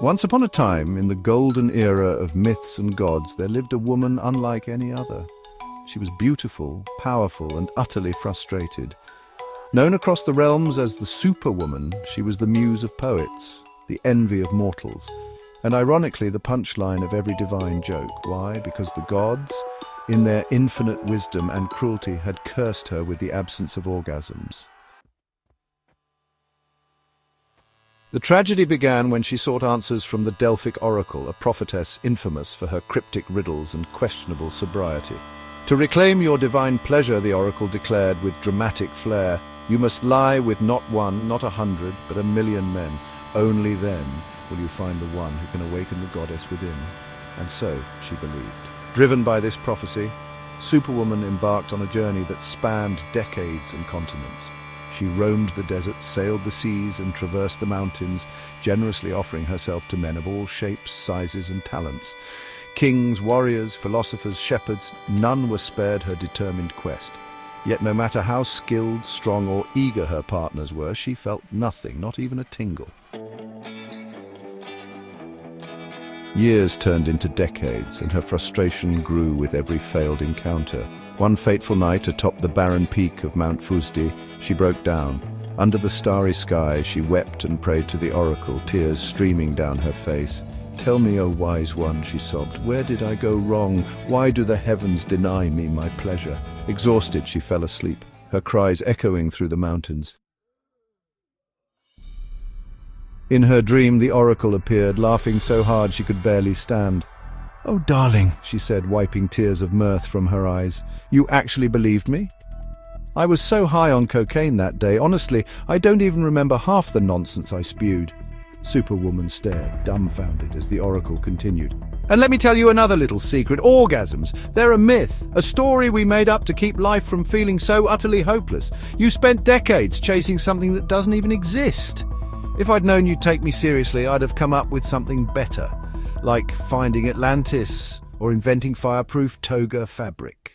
Once upon a time, in the golden era of myths and gods, there lived a woman unlike any other. She was beautiful, powerful, and utterly frustrated. Known across the realms as the Superwoman, she was the muse of poets, the envy of mortals, and ironically the punchline of every divine joke. Why? Because the gods, in their infinite wisdom and cruelty, had cursed her with the absence of orgasms. The tragedy began when she sought answers from the Delphic oracle, a prophetess infamous for her cryptic riddles and questionable sobriety. To reclaim your divine pleasure, the oracle declared with dramatic flair, you must lie with not one, not 100, but 1,000,000 men. Only then will you find the one who can awaken the goddess within. And so she believed. Driven by this prophecy, Superwoman embarked on a journey that spanned decades and continents. She roamed the deserts, sailed the seas, and traversed the mountains, generously offering herself to men of all shapes, sizes, and talents. Kings, warriors, philosophers, shepherds, none were spared her determined quest. Yet no matter how skilled, strong, or eager her partners were, she felt nothing, not even a tingle. Years turned into decades, and her frustration grew with every failed encounter. One fateful night, atop the barren peak of Mount Fusdi, she broke down. Under the starry sky, she wept and prayed to the oracle, tears streaming down her face. "Tell me, O wise one," she sobbed, "where did I go wrong? Why do the heavens deny me my pleasure?" Exhausted, she fell asleep, her cries echoing through the mountains. In her dream, the oracle appeared, laughing so hard she could barely stand. "Oh, darling," she said, wiping tears of mirth from her eyes, "you actually believed me? I was so high on cocaine that day. Honestly, I don't even remember half the nonsense I spewed." Superwoman stared, dumbfounded, as the oracle continued. "And let me tell you another little secret. Orgasms, they're a myth, a story we made up to keep life from feeling so utterly hopeless. You spent decades chasing something that doesn't even exist. If I'd known you'd take me seriously, I'd have come up with something better, like finding Atlantis or inventing fireproof toga fabric."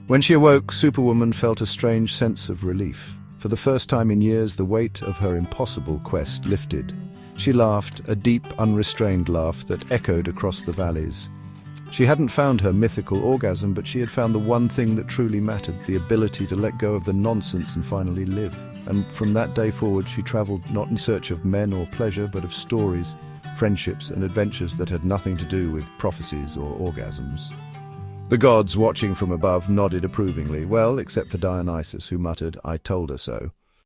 When she awoke, Superwoman felt a strange sense of relief. For the first time in years, the weight of her impossible quest lifted. She laughed, a deep, unrestrained laugh that echoed across the valleys. She hadn't found her mythical orgasm, but she had found the one thing that truly mattered, the ability to let go of the nonsense and finally live. And from that day forward, she traveled not in search of men or pleasure, but of stories, friendships, and adventures that had nothing to do with prophecies or orgasms. The gods, watching from above, nodded approvingly. Well, except for Dionysus, who muttered, "I told her so."